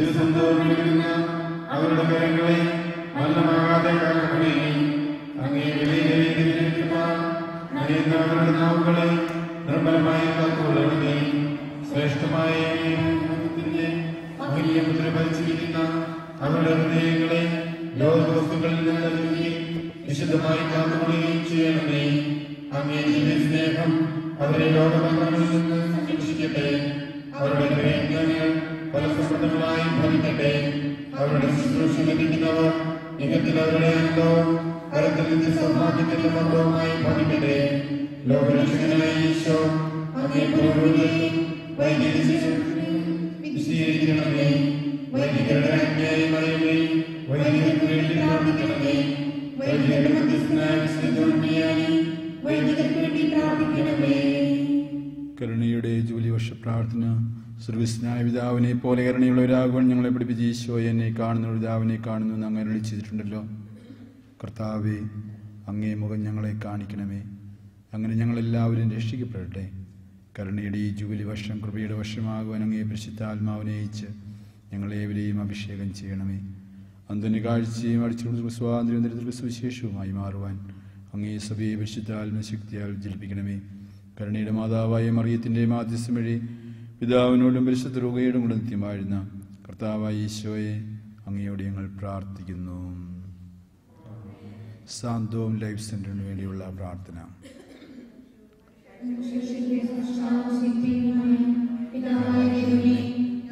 ദിവസം തോന്നിയിരുന്ന അവരുടെ കരങ്ങളെ മരണമാകാതെ കാക്കണമേ. അങ്ങേ വിലയിരുത്തുവാൻ നയിക്കുന്ന അവരുടെ നാവുകളെ നിർമ്മലമായി കാത്തുകൊള്ളണമേ. ശ്രേഷ്ഠമായ മഹനീയമുദ്ര ഭരിച്ചിരിക്കുന്ന അവരുടെ ഹൃദയങ്ങളെ ലോകവസ്തുക്കളിൽ നിന്ന് വിശുദ്ധമായി കാത്തുകൊള്ളുകയും ചെയ്യണമേ. അങ്ങേ സ്നേഹം അവരെ ലോകബന്ധങ്ങളിൽ നിന്ന് സംരക്ഷിക്കട്ടെ. അവരുടെ പ്രയത്നങ്ങൾ ഫലസമൃദ്ധങ്ങളായി ഭവിക്കട്ടെ. അവരുടെ ശുശ്രൂഷ ലഭിക്കുന്നവർ യുഗത്തിൽ അവരുടെ അന്തവും കരത്തിൽ നിന്ന് സൗഭാഗ്യത്തിന്റെ മർദ്ദവുമായി ഭവിക്കട്ടെ. ലോകരക്ഷകനായ ഈശോ അങ്ങേ പൂർവ്വതയും വിശദീകരിക്കണമേ. വൈദികരുടെ അന്യായമറിയമേ, വൈദികർക്ക് വേണ്ടി പ്രാർത്ഥിക്കണമേ. വൈദികരുടെ മധ്യസ്ഥനായ വൈദികർക്ക് വേണ്ടി പ്രാർത്ഥിക്കണമേ. കരുണയുടെ ജൂലിവർഷ പ്രാർത്ഥന. സർവ്വസ്നായ പിതാവിനെ പോലെ കരുണയുള്ളവരാകുവാൻ ഞങ്ങളെ പഠിപ്പിച്ച ഈശോയെ, എന്നെ കാണുന്ന പിതാവിനെ കാണുന്നു എന്ന് അങ്ങ് അരുളി ചെയ്തിട്ടുണ്ടല്ലോ. കർത്താവേ, അങ്ങേ മുഖം ഞങ്ങളെ കാണിക്കണമേ. അങ്ങനെ ഞങ്ങളെല്ലാവരും രക്ഷിക്കപ്പെടട്ടെ. കരുണയുടെ ഈ ജൂബിലി വർഷം കൃപയുടെ വർഷമാകുവാൻ അങ്ങേ പരിശുദ്ധാത്മാവിനെ അയച്ച് ഞങ്ങളേവരെയും അഭിഷേകം ചെയ്യണമേ. അന്തിന് കാഴ്ചയും അടിച്ചു സ്വാതന്ത്ര്യം ദരിദ്ര സുവിശേഷവുമായി മാറുവാൻ അങ്ങേ സഭയെ പരിശുദ്ധാത്മശക്തിയാൽ ജലിപ്പിക്കണമേ. കരുണയുടെ മാതാവായ മറിയത്തിൻ്റെ മാധ്യസ്ഥം വഴി പിതാവിനോടും പരിശുദ്ധ രൂപയോടും കൂടെ നിത്യമായിരുന്ന കർത്താവായ ഈശോയെ, അങ്ങയോട് ഞങ്ങൾ പ്രാർത്ഥിക്കുന്നു. സാന്തോം ലൈഫ് സെന്ററിന് വേണ്ടിയുള്ള പ്രാർത്ഥന.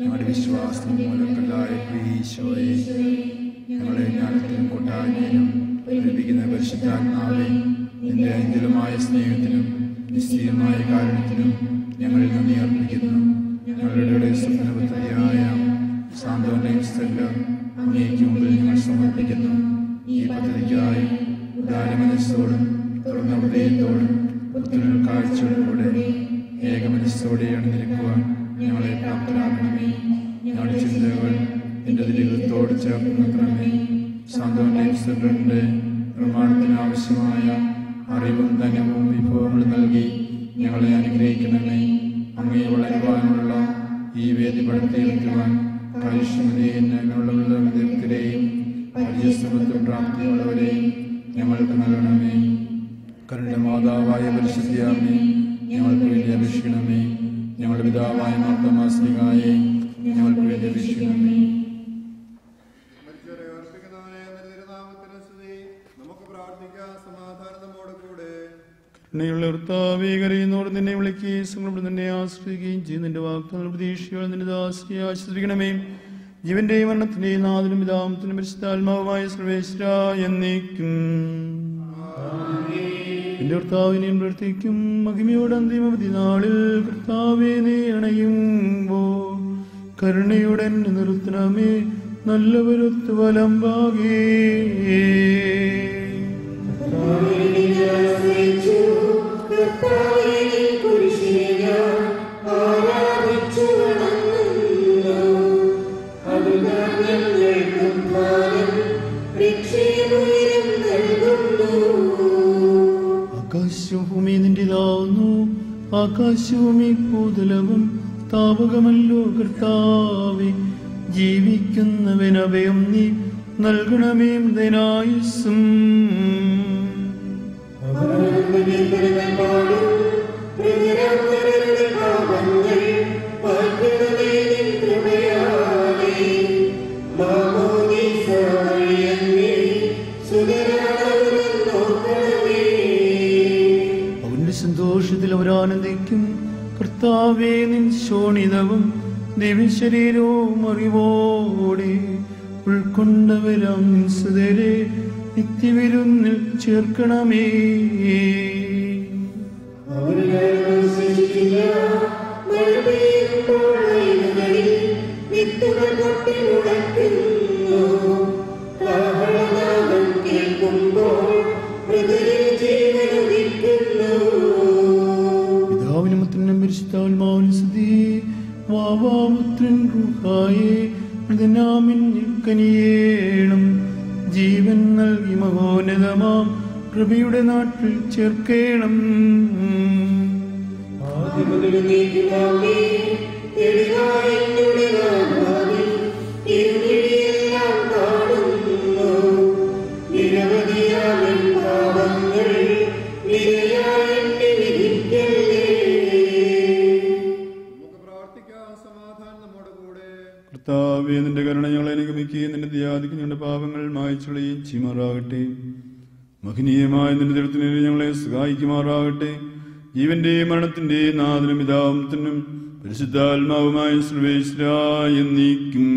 ഞങ്ങളുടെ വിശ്വാസം മൂലക്കല്ലായ ഈശോയെ, ഞങ്ങളെ ജ്ഞാനത്തിലും കൂട്ടായ്മയിലും ലഭിക്കുന്ന പരിശുദ്ധാത്മാവെ, നിന്റെ അഞ്ചലമായ സ്നേഹത്തിനും നിശ്ചയമായ കാരണത്തിനും ഞങ്ങളിൽ നന്ദി അർപ്പിക്കുന്നു. ഞങ്ങളുടെ സ്വപ്നപദ്ധതിയായ സാന്തോം ലൈഫ് സെന്റർ അങ്ങേക്ക് മുമ്പിൽ ഞങ്ങൾ സമർപ്പിക്കുന്നു. ഈ പദ്ധതിക്കായി ഉദാരമനസ്സോടും തുറന്ന ഹൃദയത്തോടും പുത്രൻ കാഴ്ചയോടും കൂടെ ഏകമനസ്സോടെ അണിനിരക്കുവാൻ ഞങ്ങളെ പ്രാപ്തരാക്കണമേ. ഞങ്ങളുടെ ചിന്തകൾ എൻ്റെ ദൈവത്തോട് ചേർത്ത് നിർത്തണമേ. സാന്തോം ലൈഫ് സെന്ററിൻ്റെ നിർമ്മാണത്തിന് ആവശ്യമായ അറിവും ധനവും വിഭവങ്ങളും നൽകി ഞങ്ങളെ അനുഗ്രഹിക്കണമേ. അങ്ങേ വളരുവാനുള്ള ഈ വേദി പടുത്തുയർത്തുവാൻ കാര്യക്ഷമതയുള്ള വിദഗ്ധരെയും പരിചയസമ്പത്തും പ്രാപ്തിയുള്ളവരെയും ഞങ്ങൾക്ക് നൽകണമേ. കരുണയുടെ മാതാവായ പരിശുദ്ധിയാമേ, ഞങ്ങൾക്ക് വേണ്ടി അപേക്ഷിക്കണമേ. ഞങ്ങളുടെ പിതാവായ മാർത്തോമാശ്ലീഹായെ ഞങ്ങൾക്ക് വേണ്ടി അപേക്ഷിക്കണമേ. കരുണയുള്ള കർത്താവേ, കരയുന്നോട് നിന്നെ വിളിക്കുകയും സങ്കടം നിന്നെ ആശ്രയിക്കുകയും ചെയ്യും. നിന്റെ വാഗ്ദാന പ്രതീക്ഷയോടെ നിന്റെ ദാസിയെ ആശ്വസിപ്പിക്കണമേ. ജീവന്റെയും മരണത്തിന്റെയും നാഥനും പിതാവിനും പരിശുദ്ധാത്മാവുമായ സർവേശ്വരാ എന്നേക്കും. എന്റെ കർത്താവിനെയും പ്രവർത്തിക്കും മഹിമയോടെ അന്തിമവധി നാളിൽ കർത്താവേ, നീ അണയുമ്പോൾ കരുണയോടെ നിർത്തണമേ. നല്ലവരൊത്തു വലമ്പാകേ ആകാശവും ഭൂമി നിന്റേതാവുന്നു. ആകാശവും ഈ ഭൂതലവും താപകമല്ലോ കർത്താവേ. ജീവിക്കുന്നവനഭയം നീ നൽകണമേ. ദനായുസ്സും അവന്റെ സന്തോഷത്തിൽ അവരാനന്ദിക്കും. കർത്താവേ, നിൻ ശോണിതവും ദിവ്യശരീരവും അറിവോടെ ഉൾക്കൊണ്ടവരാം നിൻ സുതരെ നിത്യവിരുന്നിൽ ചേർക്കണമേ. പിതാവിനും പുത്രനും പരിശുദ്ധാത്മാവിനും സ്തുതി. വാവാപുത്രൻ റൂഹായേ, കനിയേണം. ജീവൻ നൽകി മഹോന്നതമാം കൃപയുടെ നാട്ടിൽ ചേർക്കേണം. കർത്താവേ, നിന്റെ കരുണ ഞങ്ങളെ അനുഗമിക്കുകയും നിന്റെ ദയാദിക്ക് ഞങ്ങളുടെ പാപങ്ങൾ മായ്ച്ചുകളയും ചെയ്യുമാറാകട്ടെ. മഹനീയമായ നിന്റെ ദൈവത്തിന് ഞങ്ങളെ സഹായിക്കുമാറാകട്ടെ. ജീവന്റെയും മരണത്തിന്റെയും നാഥനും പിതാവിനും പരിശുദ്ധാത്മാവുമായ സർവേശ്വരായ എന്നേക്കും.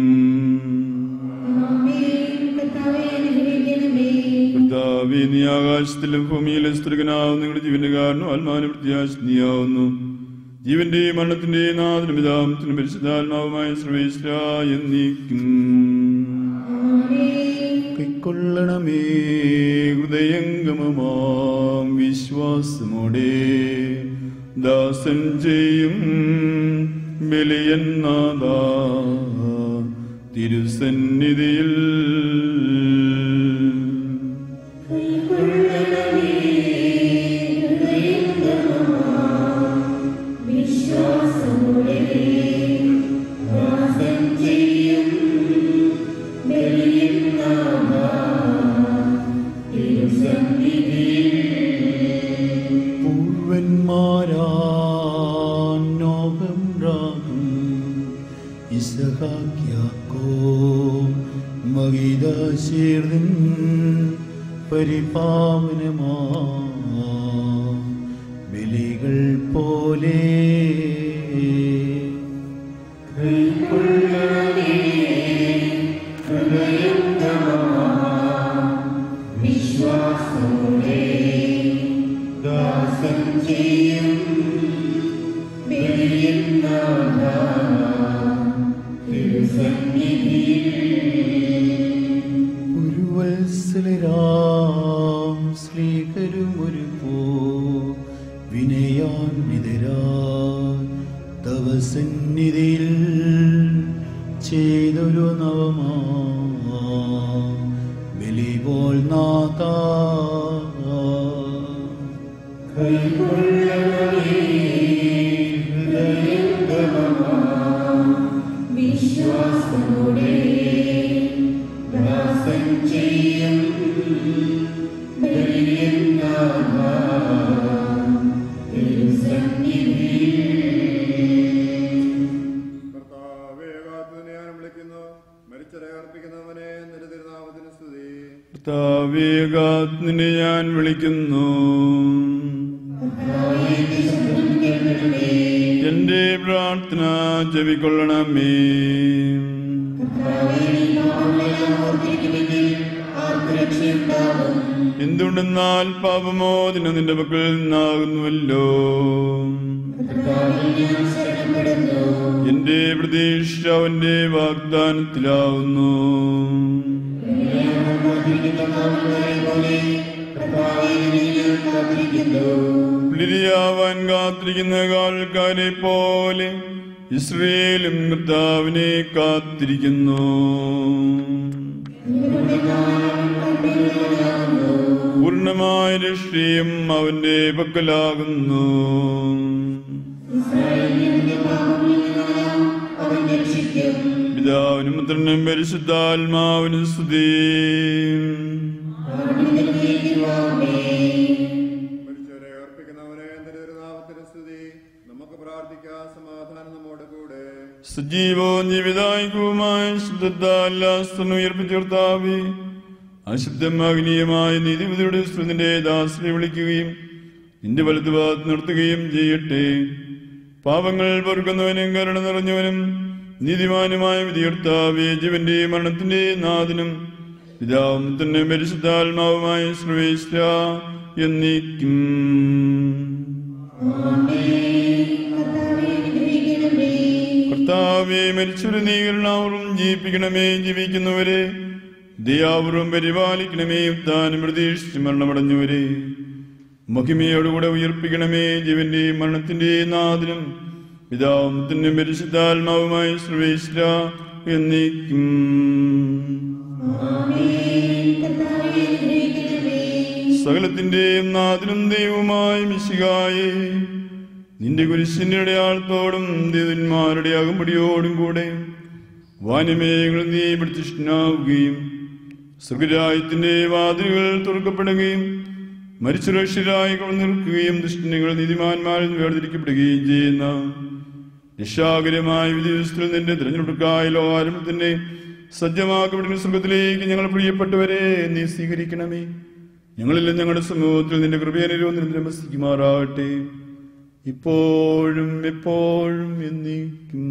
കർത്താവേ, നീ ആകാശത്തിലും ഭൂമിയിലെ സ്ത്രീകനാവും നിങ്ങളുടെ ജീവന്റെ കാരണം ആത്മാവിനെ പ്രത്യാശിനിയാവുന്നു. ജീവന്റെയും മരണത്തിന്റെയും നാഥനും പിതാവിനും പരിശുദ്ധാത്മാവുമായ സർവേശ്വരായ എന്നേക്കും. കൈക്കൊള്ളണമേ ഹൃദയംഗമമാം വിശ്വാസമോടെ ദാസൻ ചെയ്യും ബലിയന്നാഥ തിരുസന്നിധിയിൽ. പരിപാവനമാ ബലികൾ പോലെ സന്നിധിയിൽ ചെയ്തൊരു നവമാ ബലി പോൽ നാഥ വിശ്വാസത്തോടെ ദാസൻ ചെയ്യും കർത്താവേ, ഞാൻ വിളിക്കുന്നു. എന്റെ പ്രാർത്ഥന ചെവിക്കൊള്ളണമേ. എന്തുകൊണ്ടെന്നാൽ പാപമോചനം നിന്റെ പക്കൽ നിന്നാകുന്നുവല്ലോ. എന്റെ പ്രതീക്ഷ അവന്റെ വാഗ്ദാനത്തിലാവുന്നു. പുലരിയാവാൻ കാത്തിരിക്കുന്ന ആൾക്കാരെ പോലെ ഇസ്രയേലും കർത്താവിനെ കാത്തിരിക്കുന്നു. പൂർണ്ണമായ രക്ഷയും അവന്റെ പക്കലാകുന്നു. പിതാവിനും പുത്രനും പരിശുദ്ധാത്മാവിനും സ്തുതി. സജീവവും ജീവിതായികവുമായ ശുദ്ധത്താൽ ഉയർപ്പിച്ചേർത്താവി അശുദ്ധമാഗ്നീയമായ നീതിപതിയുടെ സ്തുതിന്റെ ദാസനെ വിളിക്കുകയും നിന്റെ വലതുഭാഗത്ത് നിർത്തുകയും ചെയ്യട്ടെ. പാപങ്ങൾ പൊറുക്കുന്നവനും കരുണ നിറഞ്ഞവനും നീതിമാനുമായ വിധികർത്താവേ, ജീവന്റെയും മരണത്തിന്റെയും നാഥനും പിതാവും തന്നെ പരിശുദ്ധാത്മാവുമായ സർവേശ്വര എന്നേക്കും. കർത്താവേ, മരിച്ചൊരു നീകരണാവറും ജീവിപ്പിക്കണമേ. ജീവിക്കുന്നവരെ ദയാവറും പരിപാലിക്കണമേ. ഉത്താനം പ്രതീക്ഷിച്ച് മരണമടഞ്ഞവരെ മഹിമയോടുകൂടെ ഉയർപ്പിക്കണമേ. ജീവന്റെയും മരണത്തിന്റെയും നാഥനും പിതാവും തന്നെ പരിശുദ്ധാത്മാവുമായ സർവേശ്വര എന്നേക്കും. സകലത്തിന്റെയും നാഥനും ദൈവവുമായ മിശിഹായേ, നിന്റെ കുരിശിന്റെ അടയാളത്തോടും ദൂതന്മാരുടെ അകമ്പടിയോടും കൂടെ വാനമേഘങ്ങൾ നീ പ്രതിഷ്ഠനാവുകയും സ്വർഗരാജ്യത്തിന്റെ വാതിലുകൾ തുറക്കപ്പെടുകയും മരിച്ചുരക്ഷരായി നിൽക്കുകയും ദുഷ്ടനികൾ നീതിമാന്മാരിൽ വേർതിരിക്കപ്പെടുകയും ചെയ്യുന്ന രക്ഷാകരമായ വിധിവസ്തുവിൽ നിന്റെ തിരഞ്ഞെടുക്കായല്ലോ ആരംഭത്തിന്റെ സജ്ജമാക്കപ്പെടുന്ന സ്വർഗത്തിലേക്ക് ഞങ്ങൾ പ്രിയപ്പെട്ടവരെ നീ സ്വീകരിക്കണമേ. ഞങ്ങളെല്ലാം ഞങ്ങളുടെ സമൂഹത്തിൽ നിന്റെ കൃപയനിരോധനം വസിക്കുമാറാകട്ടെ, ഇപ്പോഴും എപ്പോഴും എന്നേക്കും.